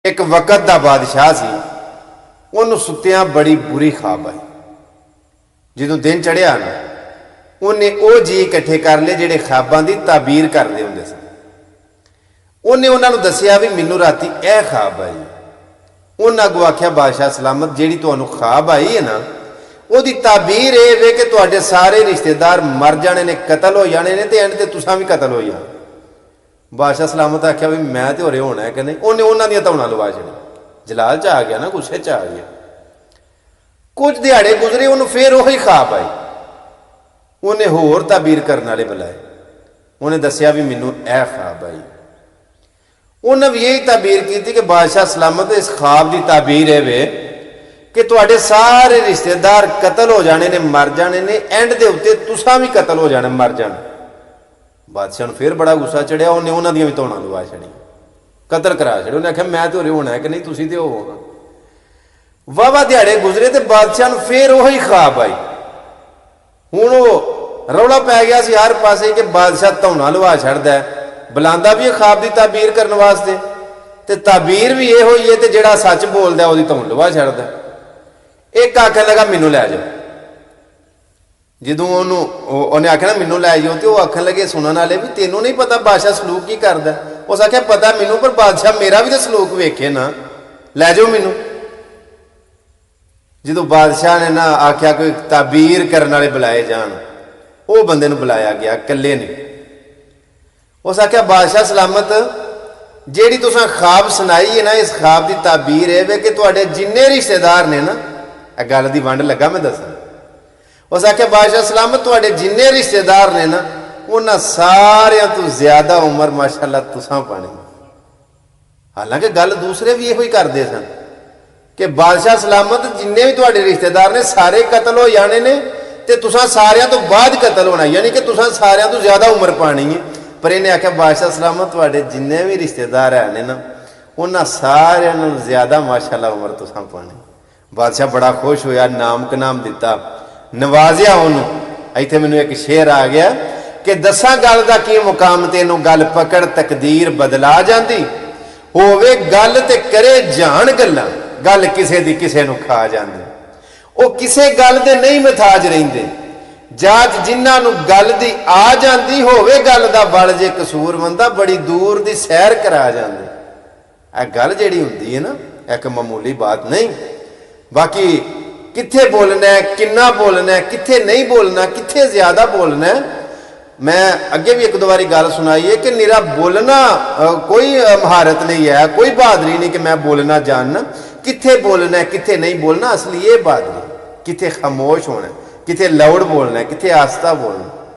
एक वक़्त का बादशाह सी, उन्होंने सुत्तियां बड़ी बुरी ख्वाब आई। जो दिन चढ़िया ना, उन्हें वो जी इकट्ठे कर ले जिहड़े ख्वाबां की ताबीर करते होंदे सन। उन्हें उन्होंने दसिया भी मैनू राती यह ख्वाब आई। उन्हें अगों आख्या बादशाह सलामत जी तुहानू ख्वाब आई है ना, उसकी ताबीर ये वे कि तुहाडे सारे रिश्तेदार मर जाने ने, कतल हो जाने ने, एंड ते तुसां भी कतल हो जाना। बादशाह सलामत आख्या भी मैं तो होरे होना है कि नहीं। उन्हें उन्होंने दी धौना लवा छड़ी, जलाल च आ गया ना, गुस्से च आ गया। कुछ दिहाड़े गुजरे, उन्होंने फिर वही ख्वाब आई। उन्हें होर ताबीर करने वाले बुलाए, उन्हें दसिया भी मैनू यह ख्वाब आई। उन्हें भी यही ताबीर की कि बादशाह सलामत इस ख्वाब की ताबीर है वे कि तुहाडे सारे रिश्तेदार कतल हो जाने ने, मर जाने ने, एंड दे उत्ते तुसां भी कतल हो जाना, मर जाना। बादशाह ने फिर बड़ा गुस्सा चढ़िया, उन्हें उन्होंने भी धौना लवा छड़ी, कतल करा छड़े। उन्हें आख्या मैं तो होना है कि नहीं, तुसीं तो हो। वाहवा दिहाड़े गुजरे तो बादशाह ने फिर वही ख्वाब आई। हुण वो रौला पै गया सी हर पासे कि बादशाह धौना लवा छड़दा है, बुलांदा भी ख्वाब की ताबीर करने वास्ते, ते ताबीर भी ये होई है, ते जिहड़ा सच बोलदा है उसदी धौन लवा छड़दा। एक आखन लगा मैनू लै जाओ। जदों उन्हें आख्या ना मैनू लै जाओ, तो वह आखन लगे सुनने वाले भी तेनों नहीं पता बादशाह सलूक की करदा। उस आख्या पता मैनू, पर बादशाह मेरा भी तो सलूक वेखे ना, लै जाओ मैनू। जो बादशाह ने ना आख्या कोई ताबीर करने वाले बुलाए जान, वो बंदे बुलाया गया कल्ले ने। उस आख्या बादशाह सलामत जेड़ी तुसां ख्वाब सुनाई है ना, इस ख्वाब की ताबीर है वे कि तुहाडे जिन्ने रिश्तेदार ने ना, गल की वंड लगा मैं दस। उस आख्या बादशाह सलामत तुहाडे जिन्ने रिश्तेदार ने ना, उन्हां सारियां तो ज्यादा उम्र माशाअल्लाह तुसां पानी। हालांकि गल दूसरे भी यही करते सन कि बादशाह सलामत जिन्ने भी तुहाडे रिश्तेदार ने सारे कतल हो जाने ने, ते तुसां सारियां तो बाद कतल होना, यानी कि तुसां सारियां तो ज्यादा उम्र पानी है। पर इन्हें आख्या बादशाह सलामत तुहाडे जिन्ने भी रिश्तेदार है ना, उन्हां सारियां नालों ज्यादा माशाअल्लाह उम्र तुसां पानी। बादशाह बड़ा खुश होया, नाम कनाम दिता, नवाजिया उन्होंने। इत्थे मैनूं एक शेर आ गया कि दसां गल दा की मुकाम, तेनों गल पकड़ तकदीर बदला जाती, होवे गल ते करे जान गल्लां, गल किसे दी किसे नूं खा जांदी। वो किसे गल दे नहीं मथाज रहिंदे, जात जिन्हां नूं गल दी आ जांदी, होवे गल दा बल जे कसूर बंदा, बड़ी दूर दी सैर करा जांदे। यह गल जिहड़ी हुंदी है ना, एक मामूली बात नहीं। बाकी कित्थे बोलना है, किन्ना बोलना है, कित्थे नहीं बोलना, कित्थे ज्यादा बोलना है। मैं अगे भी एक दो बारी गल सुनाई है कि निरा बोलना कोई महारत नहीं है, कोई बहादरी नहीं कि मैं बोलना जानना। कित्थे बोलना है, कित्थे नहीं बोलना, असली ये बहादरी। कित्थे खामोश होना, कित्थे लाउड बोलना, कित्थे आस्ता बोलना।